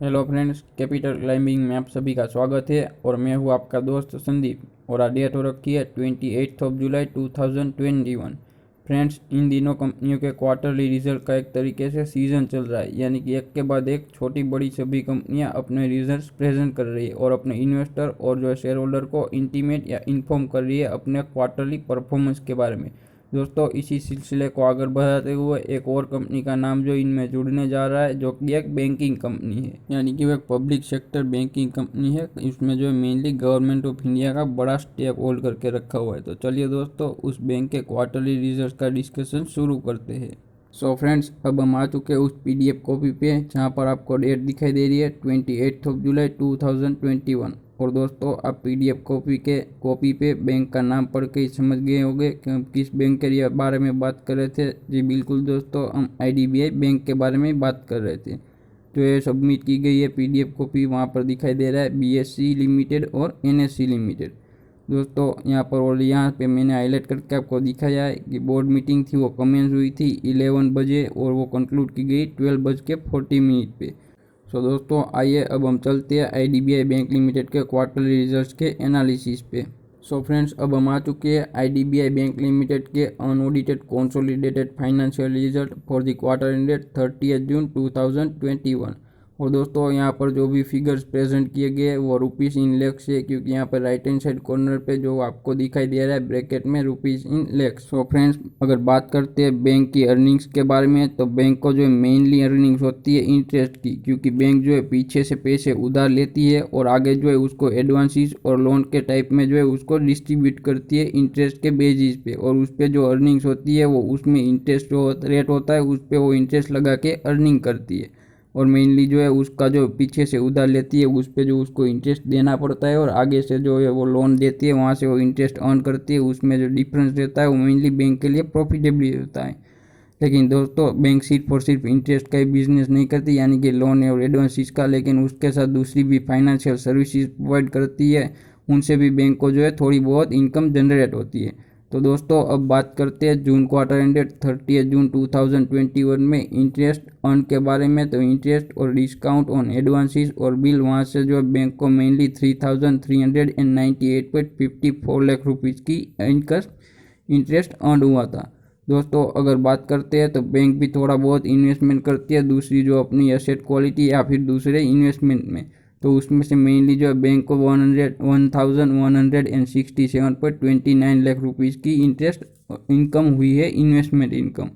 Hello friends, capital climbing में आप सभी का स्वागत है। और मैं हूँ आपका दोस्त संदीप। और आज डेट हो रखी है 28 जुलाई 2021। फ्रेंड्स, इन दिनों कंपनियों के क्वार्टरली रिजल्ट का एक तरीके से सीजन चल रहा है, यानी कि एक के बाद एक छोटी बड़ी सभी कंपनियां अपने रिजल्ट्स प्रेजेंट कर रही है और अपने इन्वेस्टर और जो शेयर होल्डर को इंटीमेट या इन्फॉर्म कर रही है अपने क्वार्टरली परफॉर्मेंस के बारे में। दोस्तों, इसी सिलसिले को आगे बढ़ाते हुए एक और कंपनी का नाम जो इनमें जुड़ने जा रहा है, जो कि एक बैंकिंग कंपनी है, यानी कि वो एक पब्लिक सेक्टर बैंकिंग कंपनी है। इसमें जो है मेनली गवर्नमेंट ऑफ इंडिया का बड़ा स्टेक होल्ड करके रखा हुआ है। तो चलिए दोस्तों, उस बैंक के क्वार्टरली रिजल्ट का डिस्कशन शुरू करते हैं। सो फ्रेंड्स, अब हम आ चुके हैं उस PDF कॉपी पे जहाँ पर आपको डेट दिखाई दे रही है 28 जुलाई 2021। और दोस्तों, आप PDF कॉपी पे बैंक का नाम पढ़ के ही समझ गए होंगे कि हम किस बैंक के बारे में बात कर रहे थे। जी बिल्कुल दोस्तों, हम IDBI बैंक के बारे में बात कर रहे थे। जो ये सबमिट की गई है PDF कॉपी, वहाँ पर दिखाई दे रहा है BSE लिमिटेड और NSE लिमिटेड। दोस्तों, यहाँ पर और यहाँ पे मैंने हाईलाइट करके आपको दिखाया है कि बोर्ड मीटिंग थी, वो कमेंस हुई थी 11 बजे और वो कंक्लूड की गई 12:40 पे। सो दोस्तों, आइए अब हम चलते हैं IDBI बैंक लिमिटेड के क्वार्टरली रिजल्ट्स के एनालिसिस पे। सो फ्रेंड्स, अब हम आ चुके हैं IDBI बैंक लिमिटेड के unaudited consolidated financial result for the quarter ended 30 जून 2021। और दोस्तों, यहाँ पर जो भी फिगर्स प्रेजेंट किए गए वो रुपीस इन लैक्स है, क्योंकि यहाँ पर राइट हैंड साइड कॉर्नर पे जो आपको दिखाई दे रहा है ब्रैकेट में rupees in lakhs. So friends, अगर बात करते हैं बैंक की अर्निंग्स के बारे में, तो बैंक को जो है मेनली अर्निंग्स होती है इंटरेस्ट की, क्योंकि बैंक जो है पीछे से पैसे उधार लेती है और आगे जो है उसको एडवांसिस और लोन के टाइप में जो है उसको डिस्ट्रीब्यूट करती है इंटरेस्ट के बेसिस पे। और उस पर जो अर्निंग्स होती है वो उसमें इंटरेस्ट जो रेट होता है उस पर वो इंटरेस्ट लगा के अर्निंग करती है। और मेनली जो है उसका जो पीछे से उधार लेती है उस पर जो उसको इंटरेस्ट देना पड़ता है, और आगे से जो है वो लोन देती है वहाँ से वो इंटरेस्ट अर्न करती है। उसमें जो डिफरेंस रहता है वो मेनली बैंक के लिए प्रॉफिटेबल होता है। लेकिन दोस्तों, बैंक सिर्फ और सिर्फ इंटरेस्ट का ही बिजनेस नहीं करती, यानी कि लोन और एडवांस का, लेकिन उसके साथ दूसरी भी फाइनेंशियल सर्विसेज प्रोवाइड करती है। उनसे भी बैंक को जो है थोड़ी बहुत इनकम जनरेट होती है। तो दोस्तों, अब बात करते हैं जून क्वार्टर एंडेड 30 जून 2021 में इंटरेस्ट अर्न के बारे में। तो इंटरेस्ट और डिस्काउंट ऑन एडवांसिस और बिल, वहाँ से जो है बैंक को मेनली 3,398.54 लाख रुपीज़ की इंटरेस्ट अर्न हुआ था। दोस्तों, अगर बात करते हैं तो बैंक भी थोड़ा बहुत इन्वेस्टमेंट करती है दूसरी जो अपनी एसेट क्वालिटी या फिर दूसरे इन्वेस्टमेंट में। तो उसमें से मेनली जो है बैंक को 1167.29 लाख रुपीज़ की इंटरेस्ट इनकम हुई है, इन्वेस्टमेंट इनकम।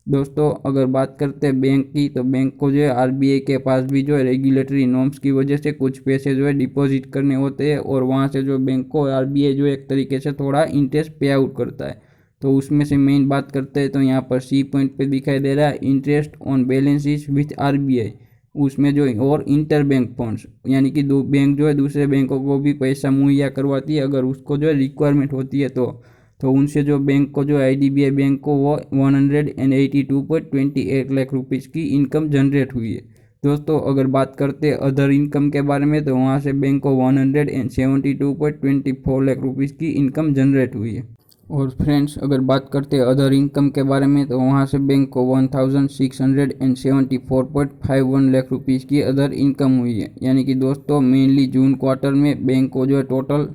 दोस्तों, अगर बात करते हैं बैंक की, तो बैंक को जो है RBI के पास भी जो है रेगुलेटरी नॉर्म्स की वजह से कुछ पैसे जो है डिपॉजिट करने होते हैं, और वहाँ से जो बैंक को RBI जो एक तरीके से थोड़ा इंटरेस्ट पे आउट करता है। तो उसमें से मेन बात करते हैं तो यहाँ पर C पॉइंट पे दिखाई दे रहा है interest on balances with RBI। उसमें जो और इंटर बैंक फंड्स, यानी कि दो बैंक जो है दूसरे बैंकों को भी पैसा मुहैया करवाती है अगर उसको जो है रिक्वायरमेंट होती है। तो उनसे जो बैंक को जो IDBI बैंक को वो 182.28 लाख रुपीज़ की इनकम जनरेट हुई है। दोस्तों, अगर बात करते हैं अदर इनकम के बारे में, तो वहाँ से बैंक को 172.24 लाख रुपीज़ की इनकम जनरेट हुई है। और फ्रेंड्स, अगर बात करते हैं अदर इनकम के बारे में, तो वहाँ से बैंक को 1674.51 लाख रुपीज़ की अदर इनकम हुई है। यानी कि दोस्तों, मेनली जून क्वार्टर में बैंक को जो है टोटल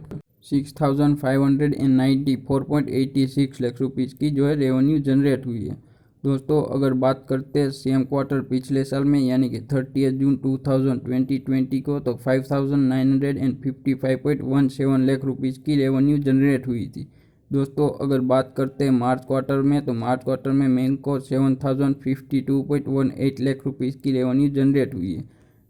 6594.86 लाख रुपीज़ की जो है रेवेन्यू जनरेट हुई है। दोस्तों, अगर बात करते हैं सेम क्वार्टर पिछले साल में, यानी कि 30 जून 2020 को, तो 5955.17 लाख रुपीज़ की रेवेन्यू जनरेट हुई थी। दोस्तों, अगर बात करते हैं मार्च क्वार्टर में, तो मार्च क्वार्टर में बैंक को 7052.18 लाख रुपीज़ की रेवेन्यू जनरेट हुई है।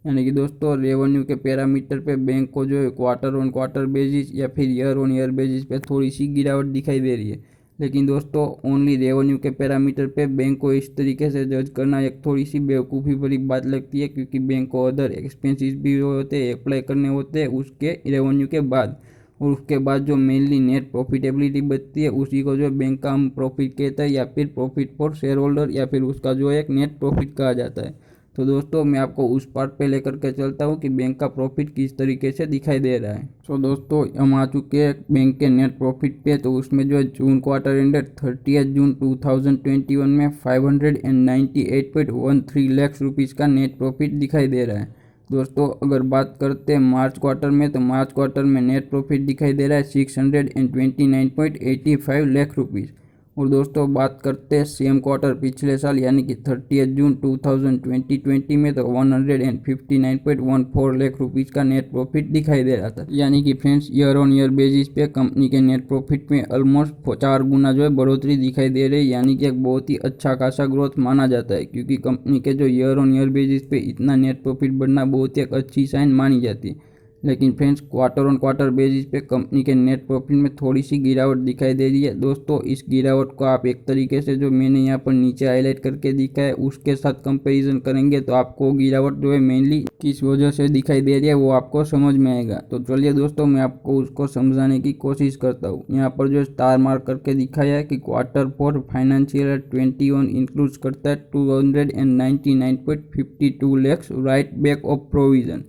यानी कि दोस्तों, रेवेन्यू के पैरामीटर पे बैंक को जो है क्वार्टर ऑन क्वार्टर बेसिस या फिर ईयर ऑन ईयर बेसिस पे थोड़ी सी गिरावट दिखाई दे रही है। लेकिन दोस्तों, ओनली रेवेन्यू के पैरामीटर पे बैंक को इस तरीके से जज करना एक थोड़ी सी बेवकूफ़ी भरी बात लगती है, क्योंकि बैंक को अदर एक्सपेंसेस भी होते हैं अप्लाई करने होते हैं उसके रेवेन्यू के बाद। और उसके बाद जो मेनली नेट प्रॉफिटेबिलिटी बचती है उसी को जो बैंक का हम प्रॉफिट कहता है, या फिर प्रॉफिट फॉर शेयर होल्डर, या फिर उसका जो एक नेट प्रॉफिट कहा जाता है। तो दोस्तों मैं आपको उस पार्ट पे लेकर के चलता हूँ कि बैंक का प्रॉफिट किस तरीके से दिखाई दे रहा है। तो दोस्तों हम आ चुके हैं बैंक के नेट प्रॉफिट पे। तो उसमें जो है जून क्वार्टर एंडेड 30 जून 2021 में 598.13 लाख रुपीज़ का नेट प्रॉफिट दिखाई दे रहा है। दोस्तों अगर बात करते हैं मार्च क्वार्टर में, तो मार्च क्वार्टर में नेट प्रॉफिट दिखाई दे रहा है 629.85 लाख रुपीज़। और दोस्तों बात करते हैं सेम क्वार्टर पिछले साल यानी कि 30 जून 2020 में, तो 159.14 लाख रुपीज़ का नेट प्रॉफिट दिखाई दे रहा था। यानी कि friends year on year basis पे कंपनी के नेट प्रॉफिट में ऑलमोस्ट 4 गुना जो है बढ़ोतरी दिखाई दे रही है। यानी कि एक बहुत ही अच्छा खासा ग्रोथ माना जाता है, क्योंकि कंपनी के जो ईयर ऑन ईयर बेसिस पे इतना नेट प्रॉफिट बढ़ना बहुत ही एक अच्छी साइन मानी जाती है। लेकिन friends quarter on quarter basis पे कंपनी के नेट प्रॉफिट में थोड़ी सी गिरावट दिखाई दे रही है। दोस्तों इस गिरावट को आप एक तरीके से जो मैंने यहाँ पर नीचे हाईलाइट करके दिखा है उसके साथ कंपैरिजन करेंगे तो आपको गिरावट जो है मेनली किस वजह से दिखाई दे रही है वो आपको समझ में आएगा। तो चलिए दोस्तों मैं आपको उसको समझाने की कोशिश करता हूँ। यहाँ पर जो स्टार मार्क करके दिखाया है कि क्वार्टर 4 फाइनेंशियल 21 इंक्लूड करता है 299.52 lakh right back of provision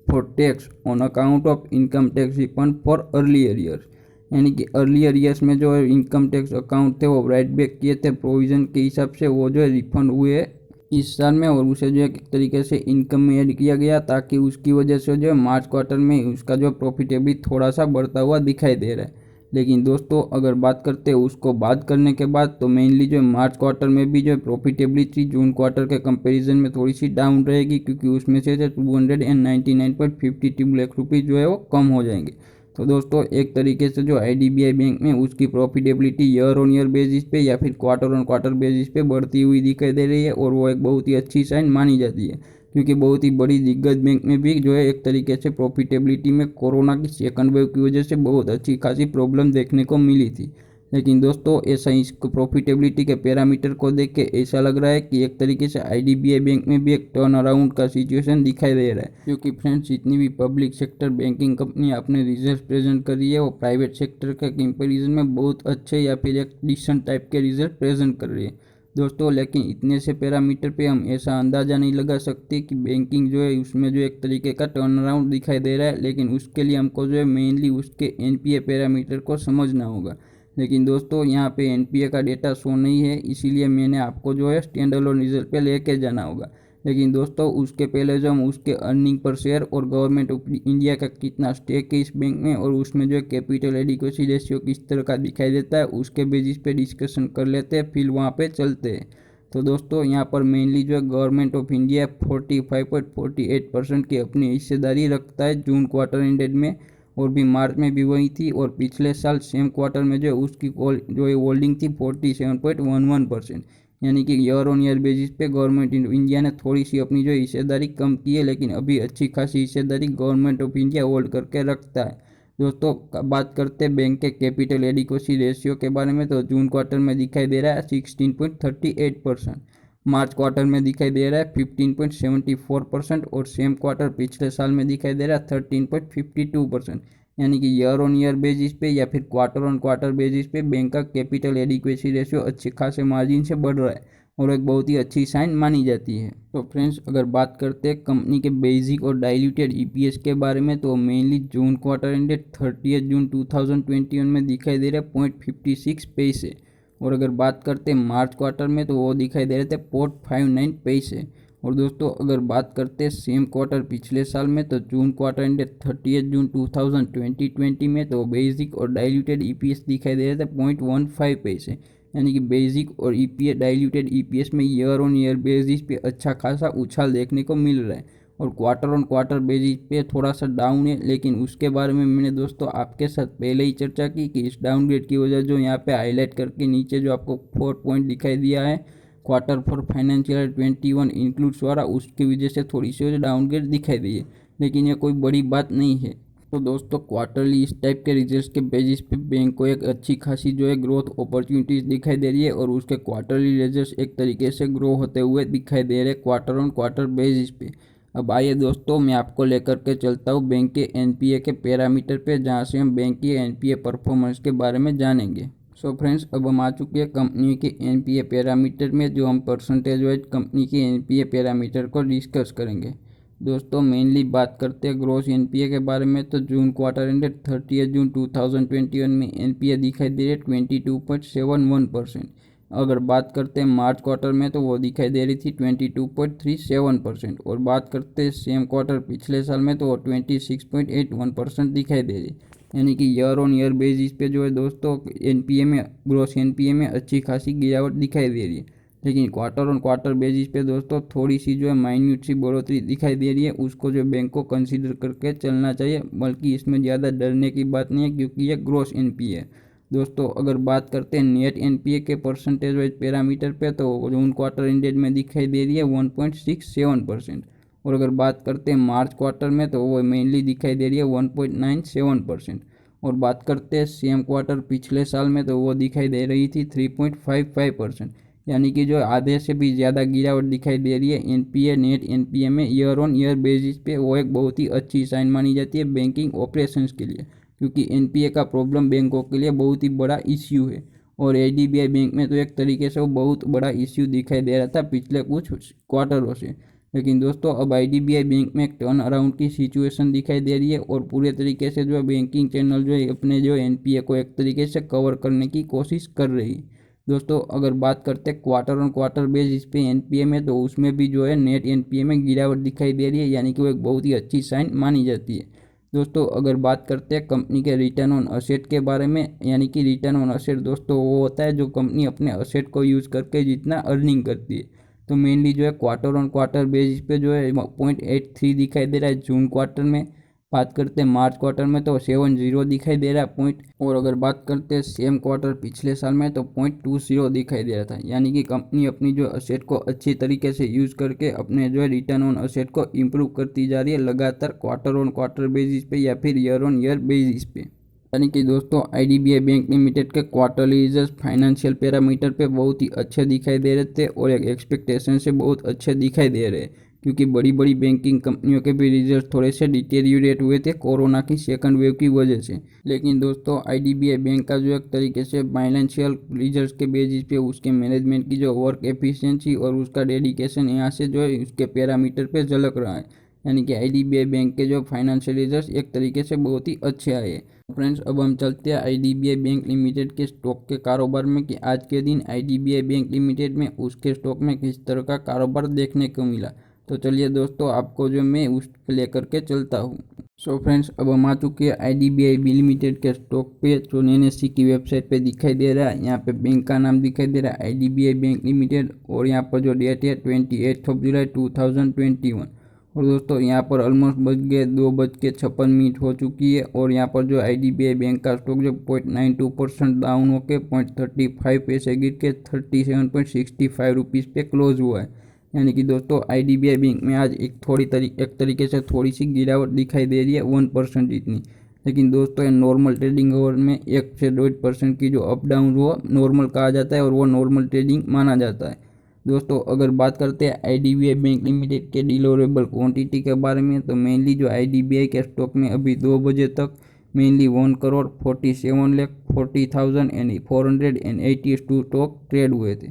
for tax on account of income tax refund for earlier years. यानी कि अर्लियर ईयर्स में जो इनकम टैक्स अकाउंट थे वो राइट बैक किए थे प्रोविज़न के हिसाब से, वो जो है रिफंड हुए इस साल में, और उसे जो है एक तरीके से इनकम में ऐड किया गया ताकि उसकी वजह से जो है मार्च क्वार्टर में उसका जो प्रॉफिटेबिलिटी थोड़ा सा बढ़ता हुआ दिखाई दे रहा है। लेकिन दोस्तों अगर बात करते हैं उसको बात करने के बाद, तो मेनली जो मार्च क्वार्टर में भी जो प्रॉफिटेबिलिटी जून क्वार्टर के कंपैरिजन में थोड़ी सी डाउन रहेगी, क्योंकि उसमें से 299.52 लाख रुपीज़ जो है वो कम हो जाएंगे। तो दोस्तों एक तरीके से जो आईडीबीआई बैंक में उसकी profitability year on year basis पे या फिर क्वार्टर ऑन क्वार्टर बेसिस पे बढ़ती हुई दिखाई दे रही है, और वो एक बहुत ही अच्छी साइन मानी जाती है, क्योंकि बहुत ही बड़ी दिग्गज बैंक में भी जो है एक तरीके से प्रॉफिटेबिलिटी में कोरोना की सेकंड वेव की वजह से बहुत अच्छी खासी प्रॉब्लम देखने को मिली थी। लेकिन दोस्तों ऐसा इस प्रॉफिटेबिलिटी के पैरामीटर को देख के ऐसा लग रहा है कि एक तरीके से आईडीबीआई बैंक में भी एक टर्न अराउंड का सिचुएशन दिखाई दे रहा है, क्योंकि फ्रेंड्स जितनी भी पब्लिक सेक्टर बैंकिंग कंपनी अपने रिजल्ट प्रेजेंट कर रही है वो प्राइवेट सेक्टर के कंपेरिजन में बहुत अच्छे या फिर एक डिसेंट टाइप के रिजल्ट प्रेजेंट कर रही है दोस्तों। लेकिन इतने से पैरामीटर पे हम ऐसा अंदाज़ा नहीं लगा सकते कि बैंकिंग जो है उसमें जो एक तरीके का टर्न अराउंड दिखाई दे रहा है, लेकिन उसके लिए हमको जो है मेनली उसके एनपीए पैरामीटर को समझना होगा। लेकिन दोस्तों यहाँ पे एनपीए का डेटा शो नहीं है, इसीलिए मैंने आपको जो है स्टैंड अलोन रिजल्ट पे लेके जाना होगा। लेकिन दोस्तों उसके पहले जो हम उसके अर्निंग पर शेयर और गवर्नमेंट ऑफ इंडिया का कितना स्टेक है इस बैंक में, और उसमें जो है कैपिटल एडिक्वेसी रेशियो किस तरह का दिखाई देता है उसके बेसिस पे डिस्कशन कर लेते हैं, फिर वहाँ पे चलते हैं। तो दोस्तों यहाँ पर मेनली जो है गवर्नमेंट ऑफ इंडिया 45.48% की अपनी हिस्सेदारी रखता है जून क्वार्टर एंडेड में, और भी मार्च में भी वही थी, और पिछले साल सेम क्वार्टर में जो है उसकी जो है होल्डिंग थी 47.11%। यानी कि ईयर ऑन ईयर बेसिस पे गवर्नमेंट इंडिया ने थोड़ी सी अपनी जो हिस्सेदारी कम की है, लेकिन अभी अच्छी खासी हिस्सेदारी गवर्नमेंट ऑफ इंडिया होल्ड करके रखता है। दोस्तों बात करते हैं बैंक के कैपिटल एडिक्वेसी रेशियो के बारे में, तो जून क्वार्टर में दिखाई दे रहा है 16.38%, मार्च क्वार्टर में दिखाई दे रहा है 15.74%, और सेम क्वार्टर पिछले साल में दिखाई दे रहा है 13.52%। यानी कि ईयर ऑन ईयर बेसिस पे या फिर क्वार्टर ऑन क्वार्टर बेसिस पे बैंक का कैपिटल एडिक्वेसी रेशियो अच्छे खासे मार्जिन से बढ़ रहा है, और एक बहुत ही अच्छी साइन मानी जाती है। तो फ्रेंड्स अगर बात करते हैं कंपनी के बेसिक और डाइल्यूटेड ईपीएस के बारे में, तो मेनली जून क्वार्टर एंडेड 30 जून 2021 में दिखाई दे रहा है 0.56 पैसे, और अगर बात करते हैं मार्च क्वार्टर में तो वो दिखाई दे रहे थे 0.59 पैसे। और दोस्तों अगर बात करते हैं सेम क्वार्टर पिछले साल में, तो जून क्वार्टर एंडेड 30 जून 2020 में तो बेसिक और डाइल्यूटेड ईपीएस दिखाई दे रहे थे 0.15 पैसे। यानी कि बेसिक और ईपीएस डाइल्यूटेड ईपीएस में ईयर ऑन ईयर बेसिस पे अच्छा खासा उछाल देखने को मिल रहा है, और क्वार्टर ऑन क्वार्टर बेसिस पे थोड़ा सा डाउन है, लेकिन उसके बारे में मैंने दोस्तों आपके साथ पहले ही चर्चा की कि इस डाउनग्रेड की वजह जो यहाँ पे हाईलाइट करके नीचे जो आपको 4 पॉइंट दिखाई दिया है क्वार्टर 4 फाइनेंशियल 21 इंक्लूड्स वाला, उसकी वजह से थोड़ी सी डाउनग्रेड दिखाई दी है, लेकिन ये कोई बड़ी बात नहीं है। तो दोस्तों क्वार्टरली इस टाइप के रिजल्ट्स के बेसिस पे बैंक को एक अच्छी खासी जो है ग्रोथ अपॉर्चुनिटीज़ दिखाई दे रही है, और उसके क्वार्टरली रिजल्ट्स एक तरीके से ग्रो होते हुए दिखाई दे रहे हैं क्वार्टर ऑन क्वार्टर बेसिस पे। अब आइए दोस्तों मैं आपको लेकर के चलता हूँ बैंक के एनपीए के पैरामीटर पे, जहाँ से हम बैंक की एनपीए परफॉर्मेंस के बारे में जानेंगे। सो फ्रेंड्स, अब हम आ चुके हैं कंपनी के एनपीए पैरामीटर में, जो हम परसेंटेज वाइज कंपनी के एनपीए पैरामीटर को डिस्कस करेंगे। दोस्तों, मेनली बात करते हैं ग्रॉस एनपीए के बारे में। तो जून क्वार्टर एंडेड 30 जून 2021 में एनपीए दिखाई दे रही है 22.71%। अगर बात करते हैं मार्च क्वार्टर में, तो वो दिखाई दे रही थी 22.37%। और बात करते हैं सेम क्वार्टर पिछले साल में, तो वो 26.81% दिखाई दे रही। यानी कि ईयर ऑन ईयर बेसिस पे जो है दोस्तों, एनपीए में, ग्रॉस एनपीए में अच्छी खासी गिरावट दिखाई दे रही है। लेकिन क्वार्टर ऑन क्वार्टर बेसिस पे दोस्तों थोड़ी सी जो है माइन्यूट सी बढ़ोतरी दिखाई दे रही है। उसको जो बैंक को कंसीडर करके चलना चाहिए, बल्कि इसमें ज़्यादा डरने की बात नहीं है, क्योंकि ये ग्रॉस एनपीए है। दोस्तों, अगर बात करते हैं नेट एनपीए के परसेंटेज वाइज पैरामीटर पे, तो जून क्वार्टर एंडेड में दिखाई दे रही है 1.67%। और अगर बात करते हैं मार्च क्वार्टर में, तो वो मेनली दिखाई दे रही है 1.97%। और बात करते हैं सेम क्वार्टर पिछले साल में, तो वो दिखाई दे रही थी 3.55%। यानी कि जो आधे से भी ज़्यादा गिरावट दिखाई दे रही है एनपीए, नेट एनपीए में ईयर ऑन ईयर बेसिस पे। वो एक बहुत ही अच्छी साइन मानी जाती है बैंकिंग ऑपरेशंस के लिए, क्योंकि एनपीए का प्रॉब्लम बैंकों के लिए बहुत ही बड़ा इश्यू है। और आईडीबीआई बैंक में तो एक तरीके से वो बहुत बड़ा इश्यू दिखाई दे रहा था पिछले कुछ क्वार्टरों से। लेकिन दोस्तों, अब आईडीबीआई बैंक में एक टर्न अराउंड की सिचुएशन दिखाई दे रही है, और पूरे तरीके से जो है बैंकिंग चैनल जो है अपने जो एनपीए को एक तरीके से कवर करने की कोशिश कर रही है। दोस्तों, अगर बात करते हैं क्वार्टर ऑन क्वार्टर बेसिस पे एनपीए में, तो उसमें भी जो है नेट एनपीए में गिरावट दिखाई दे रही है। यानी कि वो एक बहुत ही अच्छी साइन मानी जाती है। दोस्तों, अगर बात करते हैं कंपनी के रिटर्न ऑन असेट के बारे में, यानी कि रिटर्न ऑन असेट दोस्तों वो होता है जो कंपनी अपने असेट को यूज़ करके जितना अर्निंग करती है। तो मेनली जो है क्वार्टर ऑन क्वार्टर बेसिस पे जो है 0.83 दिखाई दे रहा है जून क्वार्टर में। बात करते हैं मार्च क्वार्टर में, तो 70 दिखाई दे रहा है पॉइंट। और अगर बात करते हैं सेम क्वार्टर पिछले साल में, तो 0.20 दिखाई दे रहा था। यानी कि कंपनी अपनी जो असेट को अच्छी तरीके से यूज़ करके अपने जो है रिटर्न ऑन असेट को इम्प्रूव करती जा रही है लगातार क्वार्टर ऑन क्वार्टर बेसिस पे या फिर ईयर ऑन ईयर बेसिस पे। यानी कि दोस्तों, आईडीबीआई बैंक लिमिटेड के क्वार्टरली रिजल्ट फाइनेंशियल पैरामीटर पे बहुत ही अच्छे दिखाई दे रहे थे, और एक एक्सपेक्टेशन से बहुत अच्छे दिखाई दे रहे हैं। क्योंकि बड़ी बड़ी बैंकिंग कंपनियों के भी रिजल्ट थोड़े से डिटेरियोरेट हुए थे कोरोना की सेकंड वेव की वजह से। लेकिन दोस्तों, आईडीबीआई बैंक का जो एक तरीके से फाइनेंशियल रिजल्ट के बेसिस पे उसके मैनेजमेंट की जो वर्क एफिशिएंसी और उसका डेडिकेशन यहाँ से जो है उसके पैरामीटर पे झलक रहा है। यानी कि आईडीबीआई बैंक के जो फाइनेंशियल रिजल्ट एक तरीके से बहुत ही अच्छे आए हैं। फ्रेंड्स, अब हम चलते हैं आईडीबीआई बैंक लिमिटेड के स्टॉक के कारोबार में, कि आज के दिन आईडीबीआई बैंक लिमिटेड में उसके स्टॉक में किस तरह का कारोबार देखने को मिला। तो चलिए दोस्तों, आपको जो मैं उस लेकर के चलता हूँ। सो फ्रेंड्स, अब हम आ चुके हैं आईडीबीआई लिमिटेड के स्टॉक पे, जो एनएससी की वेबसाइट पे दिखाई दे रहा है। यहाँ पे बैंक का नाम दिखाई दे रहा है आईडीबीआई बैंक लिमिटेड, और यहाँ पर जो डेट है 28 जुलाई 2021। और दोस्तों, यहाँ पर ऑलमोस्ट बज गए 2:56 हो चुकी है। और यहाँ पर जो आईडीबीआई बैंक का स्टॉक जो 0.92% डाउन होकर 0.35 पैसे गिर के 37.65 रुपीज़ पे क्लोज हुआ है। यानी कि दोस्तों, आईडीबीआई बैंक में आज एक तरीके से थोड़ी सी गिरावट दिखाई दे रही है 1% जितनी। लेकिन दोस्तों, ये नॉर्मल ट्रेडिंग आवर में 1 से 1.5% की जो अप डाउन वो नॉर्मल कहा जाता है, और वो नॉर्मल ट्रेडिंग माना जाता है। दोस्तों, अगर बात करते हैं आईडीबीआई बैंक लिमिटेड के डिलीवरेबल क्वांटिटी के बारे में, तो मेनली जो आईडीबीआई के स्टॉक में अभी 2 बजे तक मेनली 1,47,40,480 स्टॉक ट्रेड हुए थे।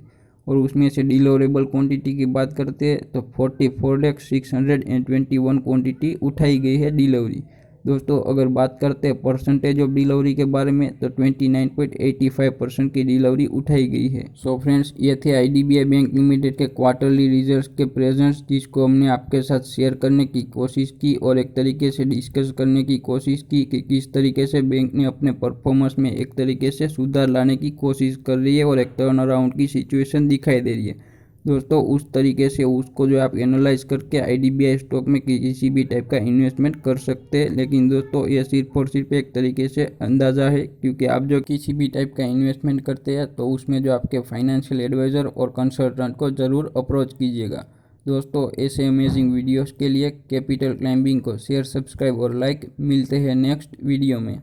और उसमें से डिलीवरेबल क्वांटिटी की बात करते हैं तो 44,621 क्वांटिटी उठाई गई है डिलीवरी। दोस्तों, अगर बात करते हैं परसेंटेज ऑफ डिलीवरी के बारे में, तो 29.85% की डिलीवरी उठाई गई है। सो फ्रेंड्स, ये थे आईडीबीआई बैंक लिमिटेड के क्वार्टरली रिजल्ट्स के प्रेजेंट्स, जिसको हमने आपके साथ शेयर करने की कोशिश की और एक तरीके से डिस्कस करने की कोशिश की कि किस तरीके से बैंक ने अपने परफॉर्मेंस में एक तरीके से सुधार लाने की कोशिश कर रही है और एक टर्न अराउंड की सिचुएशन दिखाई दे रही है। दोस्तों, उस तरीके से उसको जो आप एनालाइज करके आईडीबीआई स्टॉक में किसी भी टाइप का इन्वेस्टमेंट कर सकते हैं। लेकिन दोस्तों, ये सिर्फ और सिर्फ एक तरीके से अंदाज़ा है, क्योंकि आप जो किसी भी टाइप का इन्वेस्टमेंट करते हैं तो उसमें जो आपके फाइनेंशियल एडवाइज़र और कंसल्टेंट को ज़रूर अप्रोच कीजिएगा। दोस्तों, ऐसे अमेजिंग वीडियोज़ के लिए कैपिटल क्लाइंबिंग को शेयर, सब्सक्राइब और लाइक। मिलते हैं नेक्स्ट वीडियो में।